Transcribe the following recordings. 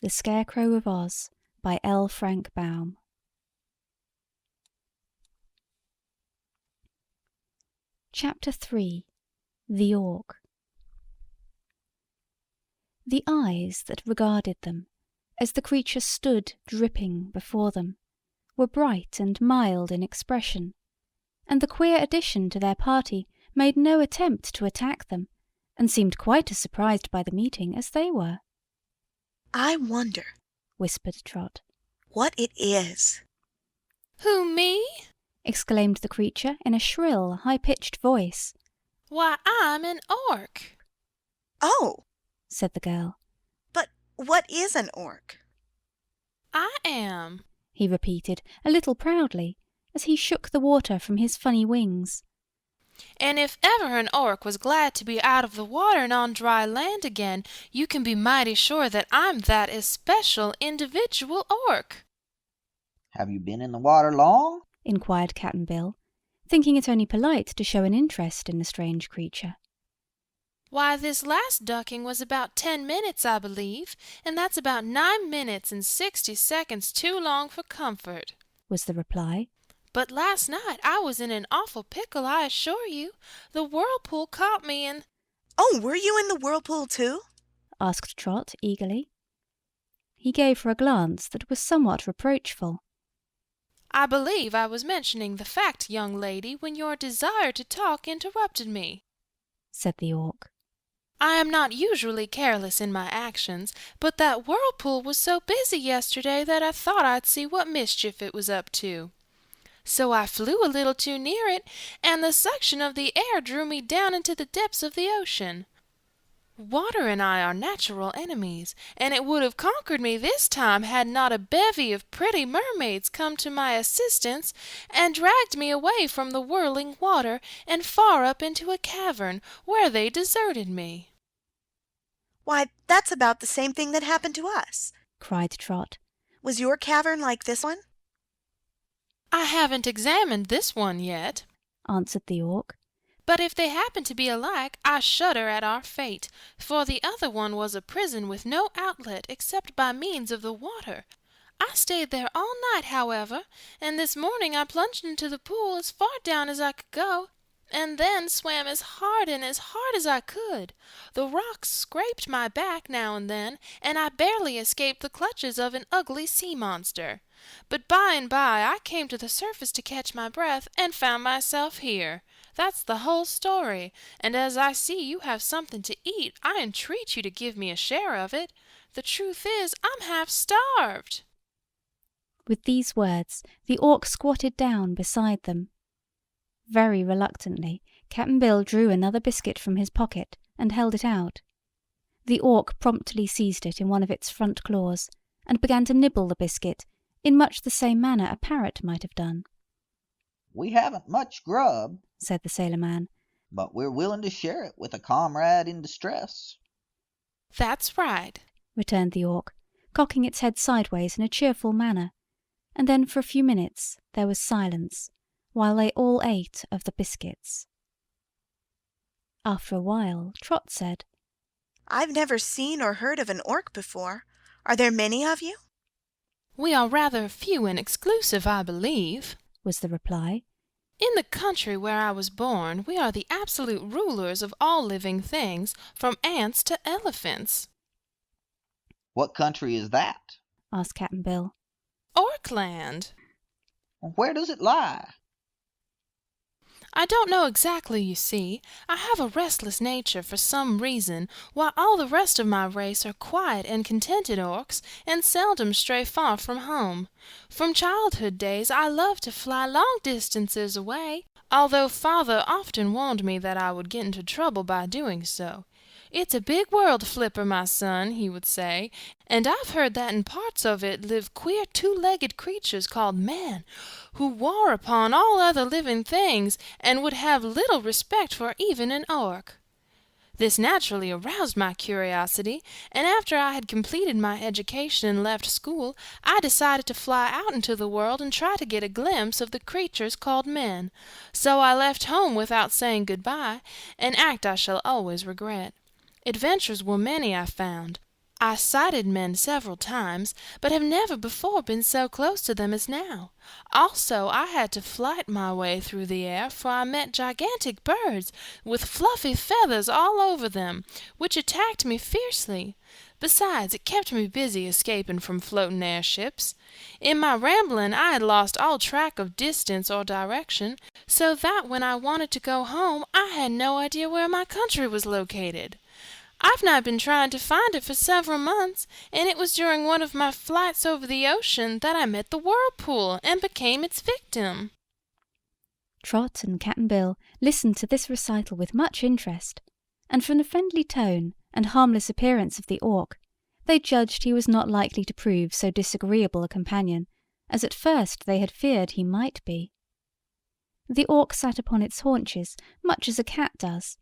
The Scarecrow of Oz by L. Frank Baum. Chapter 3. The Auk. The eyes that regarded them, as the creature stood dripping before them, were bright and mild in expression, and the queer addition to their party made no attempt to attack them, and seemed quite as surprised by the meeting as they were. "I wonder," whispered Trot, "what it is." "Who, me?" exclaimed the creature in a shrill, high-pitched voice. "Why, I'm an orc." "Oh," said the girl. "but what is an orc?" "I am," he repeated, a little proudly, as he shook the water from his funny wings. "and if ever an orc was glad to be out of the water and on dry land again, you can be mighty sure that I'm that especial individual orc." "Have you been in the water long?" inquired Cap'n Bill, thinking it only polite to show an interest in the strange creature. "Why, this last ducking was about 10 minutes, I believe, and that's about 9 minutes and 60 seconds too long for comfort," was the reply. "But last night I was in an awful pickle, I assure you. The whirlpool caught me and—" "Oh, were you in the whirlpool too?" asked Trot eagerly. He gave her a glance that was somewhat reproachful. "I believe I was mentioning the fact, young lady, when your desire to talk interrupted me," said the Orc. "I am not usually careless in my actions, but that whirlpool was so busy yesterday that I thought I'd see what mischief it was up to. So I flew a little too near it, and the suction of the air drew me down into the depths of the ocean. Water and I are natural enemies, and it would have conquered me this time had not a bevy of pretty mermaids come to my assistance and dragged me away from the whirling water and far up into a cavern, where they deserted me." "Why, that's about the same thing that happened to us," cried Trot. "Was your cavern like this one?" "I haven't examined this one yet," answered the Orc. "but if they happen to be alike, I shudder at our fate, for the other one was a prison with no outlet except by means of the water. I stayed there all night, however, and this morning I plunged into the pool as far down as I could go, and then swam as hard as I could. The rocks scraped my back now and then, and I barely escaped the clutches of an ugly sea monster. But by and by I came to the surface to catch my breath, and found myself here. That's the whole story, and as I see you have something to eat, I entreat you to give me a share of it. The truth is, I'm half starved." With these words, the Orc squatted down beside them. Very reluctantly, Cap'n Bill drew another biscuit from his pocket and held it out. The Orc promptly seized it in one of its front claws and began to nibble the biscuit in much the same manner a parrot might have done. "We haven't much grub," said the sailor man, "but we're willing to share it with a comrade in distress." "That's right," returned the Orc, cocking its head sideways in a cheerful manner, and then for a few minutes there was silence, while they all ate of the biscuits. After a while, Trot said, "I've never seen or heard of an orc before. Are there many of you?" "We are rather few and exclusive, I believe," was the reply. "In the country where I was born, we are the absolute rulers of all living things, from ants to elephants." "What country is that?" asked Cap'n Bill. "Orkland." "Where does it lie?" "I don't know exactly, you see. I have a restless nature for some reason, while all the rest of my race are quiet and contented orcs, and seldom stray far from home. From childhood days I loved to fly long distances away, although Father often warned me that I would get into trouble by doing so. 'It's a big world, Flipper, my son,' he would say, 'and I've heard that in parts of it live queer two-legged creatures called men, who war upon all other living things, and would have little respect for even an orc.' This naturally aroused my curiosity, and after I had completed my education and left school, I decided to fly out into the world and try to get a glimpse of the creatures called men. So I left home without saying good-bye, an act I shall always regret. Adventures were many, I found. I sighted men several times, but have never before been so close to them as now. Also, I had to fight my way through the air, for I met gigantic birds with fluffy feathers all over them, which attacked me fiercely. Besides, it kept me busy escaping from floating airships. In my rambling, I had lost all track of distance or direction, so that when I wanted to go home, I had no idea where my country was located. I've now been trying to find it for several months, and it was during one of my flights over the ocean that I met the whirlpool and became its victim." Trot and Cap'n Bill listened to this recital with much interest, and from the friendly tone and harmless appearance of the Auk, they judged he was not likely to prove so disagreeable a companion as at first they had feared he might be. The Auk sat upon its haunches much as a cat does,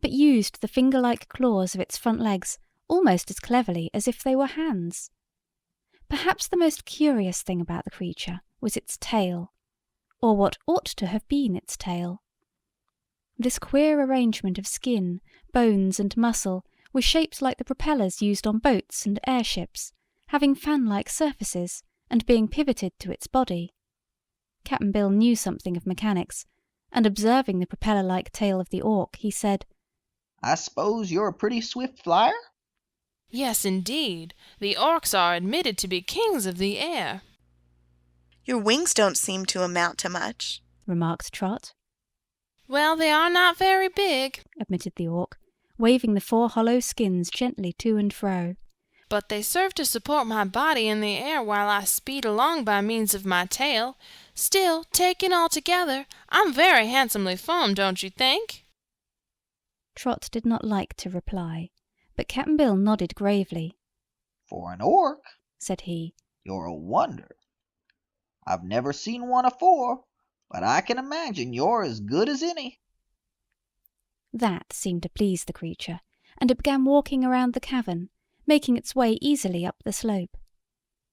but used the finger-like claws of its front legs almost as cleverly as if they were hands. Perhaps the most curious thing about the creature was its tail, or what ought to have been its tail. This queer arrangement of skin, bones, and muscle was shaped like the propellers used on boats and airships, having fan-like surfaces and being pivoted to its body. Cap'n Bill knew something of mechanics, and observing the propeller-like tail of the Auk, he said, I suppose you're a pretty swift flyer? "Yes, indeed. The Orcs are admitted to be kings of the air." Your wings don't seem to amount to much," remarked Trot. "Well, they are not very big, Admitted the Auk, waving the 4 hollow skins gently to and fro. but they serve to support my body in the air while I speed along by means of my tail. Still, taken altogether, I'm very handsomely formed, don't you think?" Trot did not like to reply, but Cap'n Bill nodded gravely. For an orc, Said he, you're a wonder. I've never seen one afore, but I can imagine you're as good as any. That seemed to please the creature, and it began walking around the cavern, making its way easily up the slope.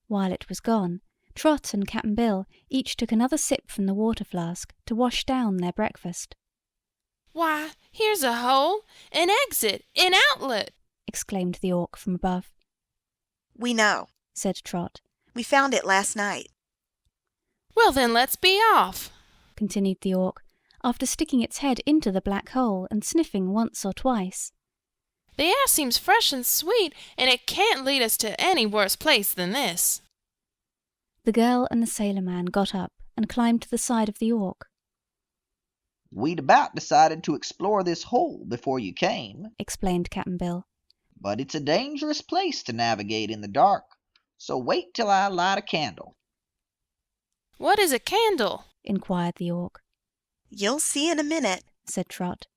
While it was gone, Trot and Cap'n Bill each took another sip from the water flask to wash down their breakfast. "Why, here's a hole, an exit, an outlet!" exclaimed the Auk from above. "We know. Said Trot, We found it last night." "Well, then let's be off." continued the Auk, after sticking its head into the black hole and sniffing once or twice. "The air seems fresh and sweet, and it can't lead us to any worse place than this." The girl and the sailor man got up and climbed to the side of the Auk. We'd about decided to explore this hole before you came, Explained Cap'n Bill. but it's a dangerous place to navigate in the dark, so wait till I light a candle. "What is a candle?" Inquired the Auk. "You'll see in a minute." Said Trot.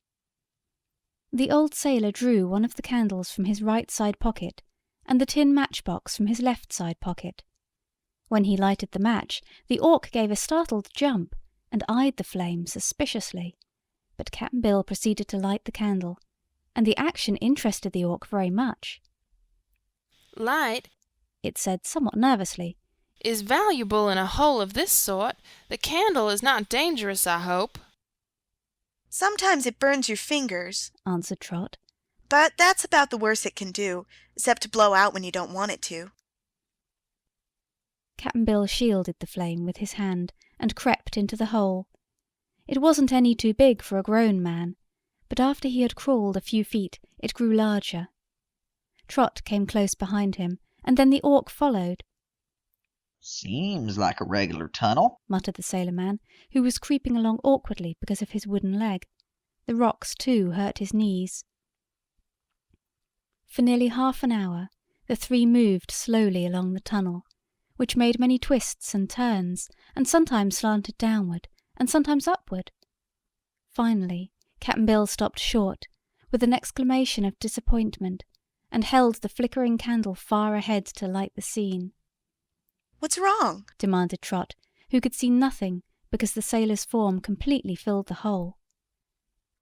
The old sailor drew one of the candles from his right side pocket and the tin matchbox from his left side pocket. When he lighted the match, the Auk gave a startled jump and eyed the flame suspiciously, but Cap'n Bill proceeded to light the candle, and the action interested the Auk very much. "Light It said somewhat nervously, is valuable in a hole of this sort. The candle is not dangerous, I hope." "Sometimes it burns your fingers, answered Trot. but that's about the worst it can do, except to blow out when you don't want it to." Cap'n Bill shielded the flame with his hand and crept into the hole. It wasn't any too big for a grown man, but after he had crawled a few feet it grew larger. Trot came close behind him, and then the Auk followed. Seems like a regular tunnel. Muttered the sailor man, who was creeping along awkwardly because of his wooden leg. The rocks, too, hurt his knees. For nearly half an hour the three moved slowly along the tunnel, which made many twists and turns, and sometimes slanted downward, and sometimes upward. Finally, Cap'n Bill stopped short, with an exclamation of disappointment, and held the flickering candle far ahead to light the scene. "What's wrong?" demanded Trot, who could see nothing because the sailor's form completely filled the hole.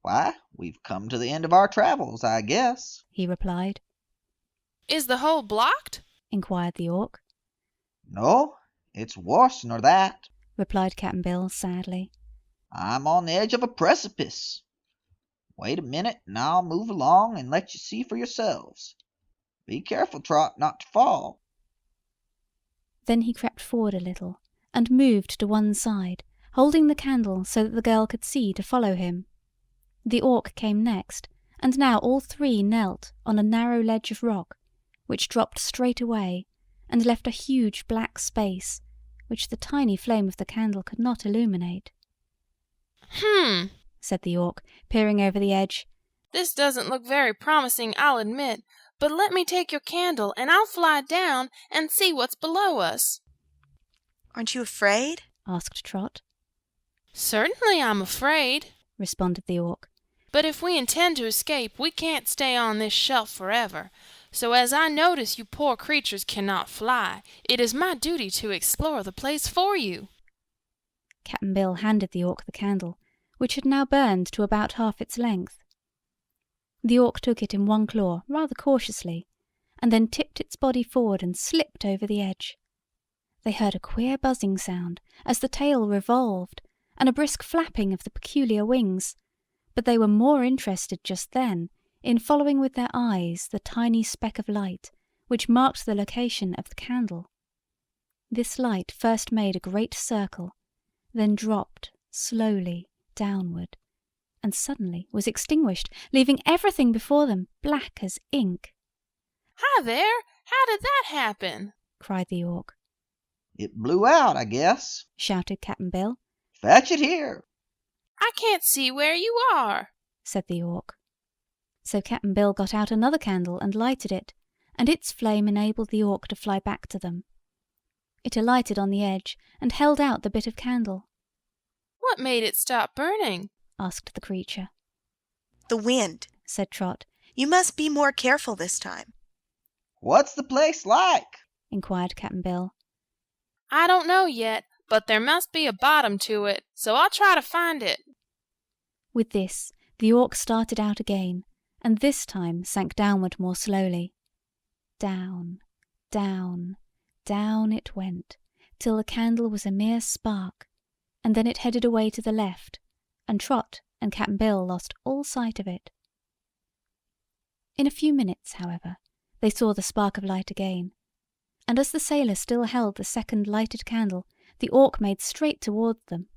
Why, we've come to the end of our travels, I guess. He replied. "Is the hole blocked?" Inquired the Auk. No, it's worse nor that. Replied Cap'n Bill sadly. I'm on the edge of a precipice. Wait a minute and I'll move along and let you see for yourselves. Be careful, Trot, not to fall." Then he crept forward a little, and moved to one side, holding the candle so that the girl could see to follow him. The Auk came next, and now all three knelt on a narrow ledge of rock, which dropped straight away, and left a huge black space, which the tiny flame of the candle could not illuminate. Said the Auk, peering over the edge. "This doesn't look very promising, I'll admit, but let me take your candle and I'll fly down and see what's below us." "Aren't you afraid?" asked Trot. "Certainly I'm afraid," responded the Auk. "but if we intend to escape, we can't stay on this shelf forever. So as I notice you poor creatures cannot fly, it is my duty to explore the place for you." Cap'n Bill handed the Auk the candle, which had now burned to about half its length. The Auk took it in one claw rather cautiously, and then tipped its body forward and slipped over the edge. They heard a queer buzzing sound as the tail revolved, and a brisk flapping of the peculiar wings, but they were more interested just then in following with their eyes the tiny speck of light which marked the location of the candle. This light first made a great circle, then dropped slowly downward, and suddenly was extinguished, leaving everything before them black as ink. "Hi there! How did that happen?" cried the Auk. "It blew out, I guess." shouted Cap'n Bill. "Fetch it here." "I can't see where you are," said the Auk. So Cap'n Bill got out another candle and lighted it, and its flame enabled the Auk to fly back to them. It alighted on the edge and held out the bit of candle. "What made it stop burning?" asked the creature. "The wind," said Trot. "You must be more careful this time." "What's the place like?" inquired Cap'n Bill. "I don't know yet, but there must be a bottom to it, so I'll try to find it." With this, the Auk started out again, and this time sank downward more slowly. Down, down, down it went, till the candle was a mere spark, and then it headed away to the left, and Trot and Cap'n Bill lost all sight of it. In a few minutes, however, they saw the spark of light again, and as the sailor still held the second lighted candle, the Auk made straight toward them.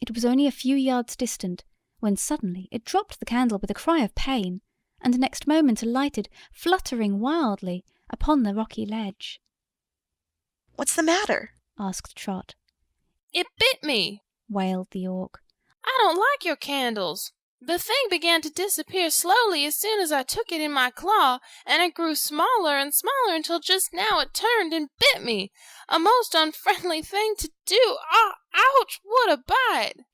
It was only a few yards distant, when suddenly it dropped the candle with a cry of pain, and next moment alighted, fluttering wildly, upon the rocky ledge. "What's the matter?" asked Trot. "It bit me!" wailed the Auk. "I don't like your candles. The thing began to disappear slowly as soon as I took it in my claw, and it grew smaller and smaller until just now it turned and bit me. A most unfriendly thing to do. Ouch! What a bite!"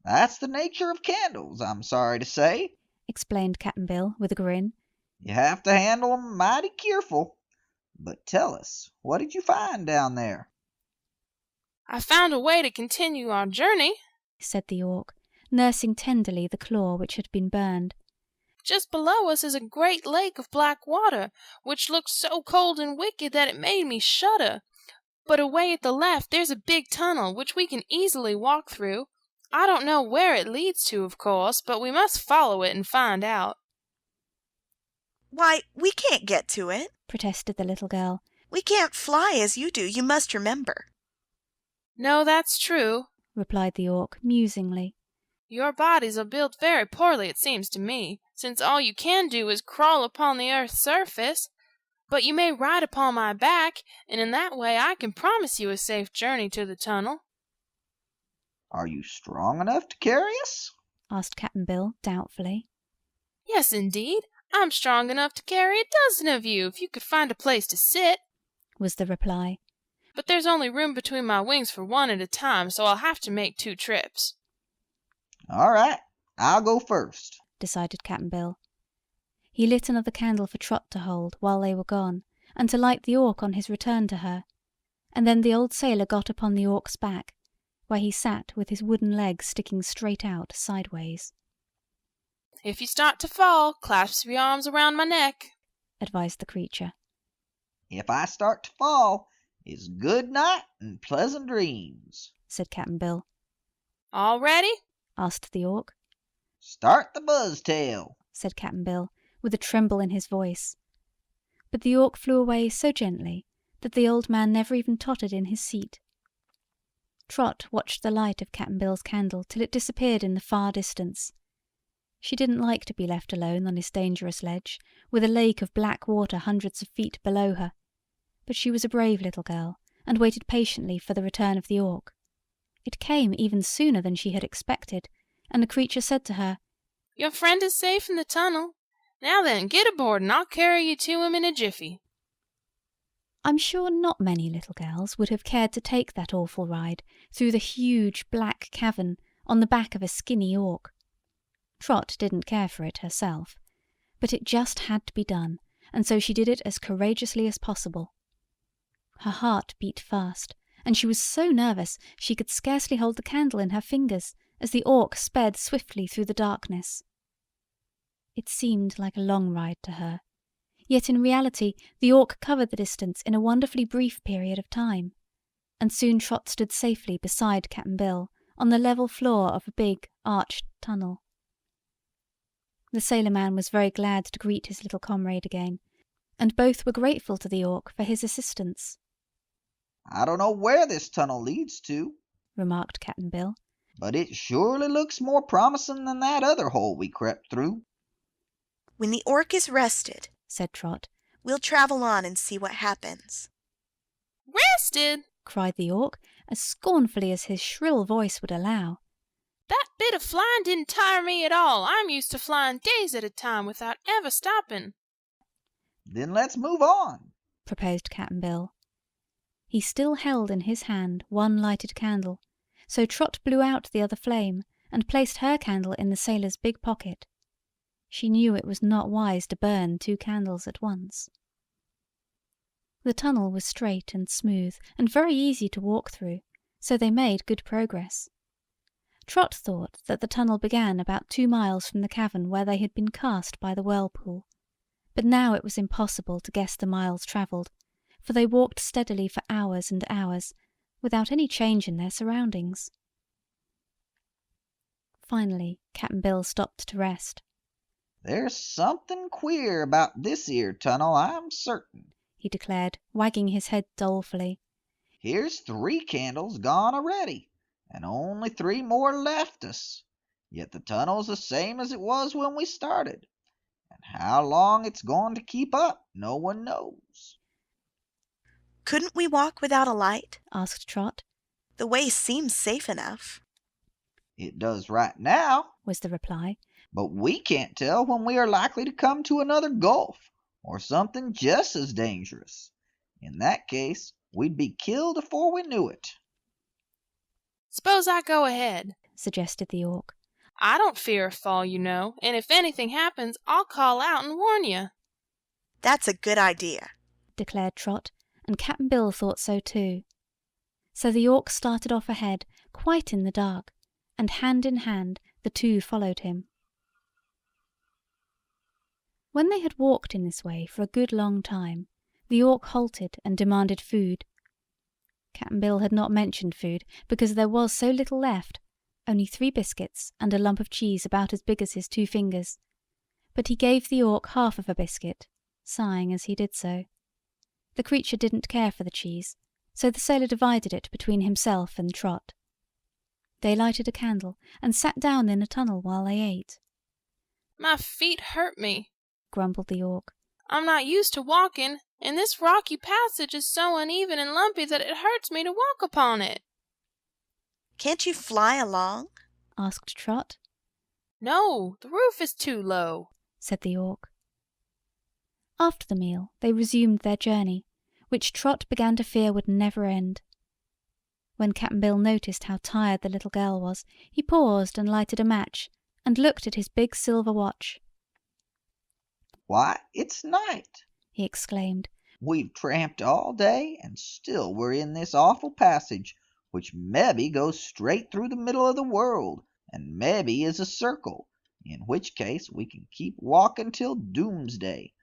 "That's the nature of candles, I'm sorry to say," explained Cap'n Bill with a grin. "You have to handle 'em mighty keerful. But tell us, what did you find down there?" "I found a way to continue our journey," said the Auk, nursing tenderly the claw which had been burned. "Just below us is a great lake of black water, which looked so cold and wicked that it made me shudder. But away at the left there's a big tunnel, which we can easily walk through. I don't know where it leads to, of course, but we must follow it and find out." "Why, we can't get to it. protested the little girl. We can't fly as you do, you must remember." "No, that's true," replied the Auk musingly. "Your bodies are built very poorly, it seems to me, since all you can do is crawl upon the earth's surface. But you may ride upon my back, and in that way I can promise you a safe journey to the tunnel." "Are you strong enough to carry us?" asked Cap'n Bill doubtfully. "Yes, indeed. I'm strong enough to carry a dozen of you, if you could find a place to sit," was the reply. "but there's only room between my wings for one at a time, so I'll have to make 2 trips." "All right, I'll go first," decided Cap'n Bill. He lit another candle for Trot to hold while they were gone, and to light the Auk on his return to her, and then the old sailor got upon the Auk's back, where he sat with his wooden legs sticking straight out sideways. "If you start to fall, clasp your arms around my neck," advised the creature. "If I start to fall, it's good night and pleasant dreams," said Cap'n Bill. "All ready?" asked the Auk. "Start the buzztail," said Cap'n Bill, with a tremble in his voice. But the Orc flew away so gently that the old man never even tottered in his seat. Trot watched the light of Cap'n Bill's candle till it disappeared in the far distance. She didn't like to be left alone on this dangerous ledge, with a lake of black water hundreds of feet below her, but she was a brave little girl, and waited patiently for the return of the Orc. It came even sooner than she had expected, and the creature said to her, "Your friend is safe in the tunnel. Now then, get aboard and I'll carry you to him in a jiffy." I'm sure not many little girls would have cared to take that awful ride through the huge black cavern on the back of a skinny Orc. Trot didn't care for it herself, but it just had to be done, and so she did it as courageously as possible. Her heart beat fast, and she was so nervous she could scarcely hold the candle in her fingers as the Orc sped swiftly through the darkness. It seemed like a long ride to her, yet in reality the Orc covered the distance in a wonderfully brief period of time, and soon Trot stood safely beside Cap'n Bill on the level floor of a big, arched tunnel. The sailor man was very glad to greet his little comrade again, and both were grateful to the Orc for his assistance. "I don't know where this tunnel leads to," remarked Cap'n Bill, "but it surely looks more promising than that other hole we crept through." When the Orc is rested, said Trot. we'll travel on and see what happens. "Rested!" cried the Orc, as scornfully as his shrill voice would allow. "That bit of flying didn't tire me at all. I'm used to flying days at a time without ever stopping." "Then let's move on," proposed Cap'n Bill. He still held in his hand one lighted candle, so Trot blew out the other flame and placed her candle in the sailor's big pocket. She knew it was not wise to burn 2 candles at once. The tunnel was straight and smooth and very easy to walk through, so they made good progress. Trot thought that the tunnel began about 2 miles from the cavern where they had been cast by the whirlpool, but now it was impossible to guess the miles travelled, for they walked steadily for hours and hours, without any change in their surroundings. Finally, Cap'n Bill stopped to rest. "There's something queer about this 'ere tunnel, I'm certain," he declared, wagging his head dolefully. "Here's 3 candles gone already, and only 3 more left us. Yet the tunnel's the same as it was when we started, and how long it's going to keep up no one knows." Couldn't we walk without a light? asked Trot. The way seems safe enough. "It does right now," was the reply. "but we can't tell when we are likely to come to another gulf, or something just as dangerous. In that case, we'd be killed afore we knew it." "Suppose I go ahead," suggested the Orc. "I don't fear a fall, you know, and if anything happens, I'll call out and warn you." That's a good idea, declared Trot, and Cap'n Bill thought so too. So the Orc started off ahead, quite in the dark, and hand in hand the 2 followed him. When they had walked in this way for a good long time, the Orc halted and demanded food. Cap'n Bill had not mentioned food because there was so little left, only 3 biscuits and a lump of cheese about as big as his 2 fingers, but he gave the Orc half of a biscuit, sighing as he did so. The creature didn't care for the cheese, so the sailor divided it between himself and Trot. They lighted a candle and sat down in a tunnel while they ate. "My feet hurt me," grumbled the Orc. "I'm not used to walking, and this rocky passage is so uneven and lumpy that it hurts me to walk upon it." Can't you fly along? asked Trot. "No, the roof is too low," said the Orc. After the meal they resumed their journey, which Trot began to fear would never end. When Cap'n Bill noticed how tired the little girl was, he paused and lighted a match, and looked at his big silver watch. "Why, it's night!" he exclaimed. "We've tramped all day, and still we're in this awful passage, which mebbe goes straight through the middle of the world, and mebbe is a circle, in which case we can keep walking till doomsday.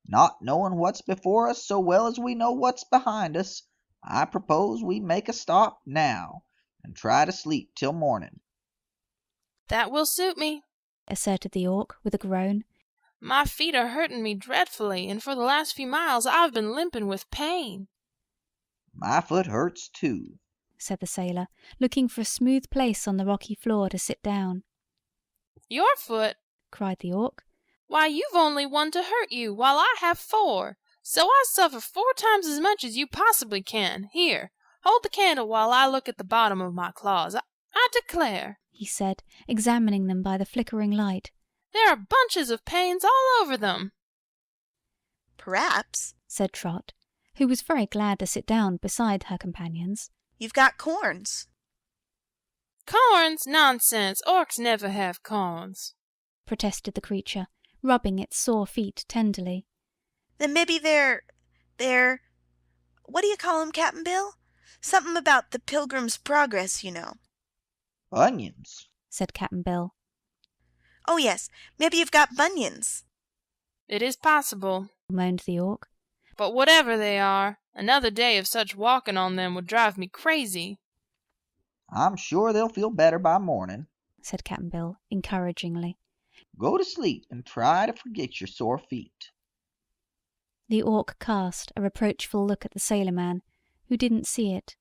Not knowing what's before us so well as we know what's behind us, I propose we make a stop now, and try to sleep till morning." "That will suit me," asserted the Orc with a groan. My feet are hurting me dreadfully, and for the last few miles I've been limping with pain." My foot hurts too, said the sailor, looking for a smooth place on the rocky floor to sit down. "Your foot? Cried the Orc. Why, you've only one to hurt you, while I have 4. So I suffer 4 times as much as you possibly can. Here, hold the candle while I look at the bottom of my claws. I declare," he said, examining them by the flickering light, "there are bunches of pains all over them." Perhaps said Trot, who was very glad to sit down beside her companions. you've got corns. "Corns? Nonsense! Orcs never have corns," protested the creature, rubbing its sore feet tenderly. Then maybe they're what do you call 'em, Cap'n Bill? Something about the Pilgrim's Progress, you know. onions. Said Cap'n Bill. Oh yes, maybe you've got bunions. "It is possible, Moaned the Orc. but whatever they are, another day of such walking on them would drive me crazy." I'm sure they'll feel better by morning. Said Cap'n Bill, encouragingly. Go to sleep and try to forget your sore feet. The Orc cast a reproachful look at the sailor man, who didn't see it.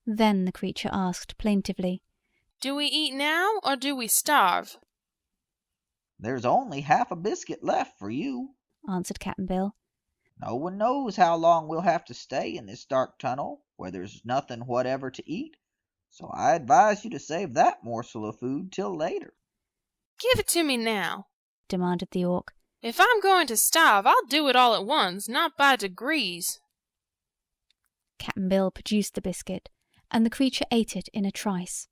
Then the creature asked plaintively, "Do we eat now, or do we starve?" There's only half a biscuit left for you. answered Cap'n Bill. No one knows how long we'll have to stay in this dark tunnel where there's nothing whatever to eat, so I advise you to save that morsel of food till later. "Give it to me now. demanded the Orc. If I'm going to starve, I'll do it all at once, not by degrees." Cap'n Bill produced the biscuit, and the creature ate it in a trice.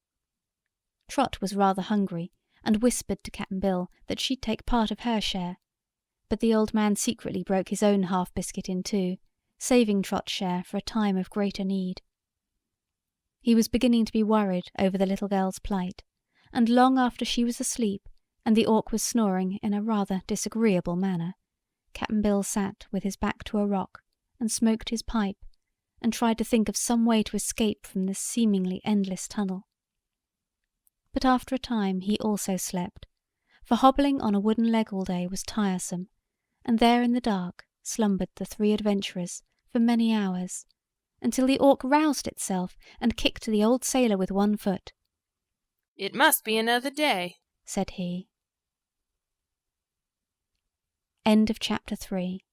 Trot was rather hungry, and whispered to Cap'n Bill that she'd take part of her share, but the old man secretly broke his own half-biscuit in 2, saving Trot's share for a time of greater need. He was beginning to be worried over the little girl's plight, and long after she was asleep and the Orc was snoring in a rather disagreeable manner, Cap'n Bill sat with his back to a rock and smoked his pipe and tried to think of some way to escape from this seemingly endless tunnel. But after a time he also slept, for hobbling on a wooden leg all day was tiresome, and there in the dark slumbered the 3 adventurers for many hours, until the Orc roused itself and kicked the old sailor with one foot. "It must be another day," said he. End of chapter 3.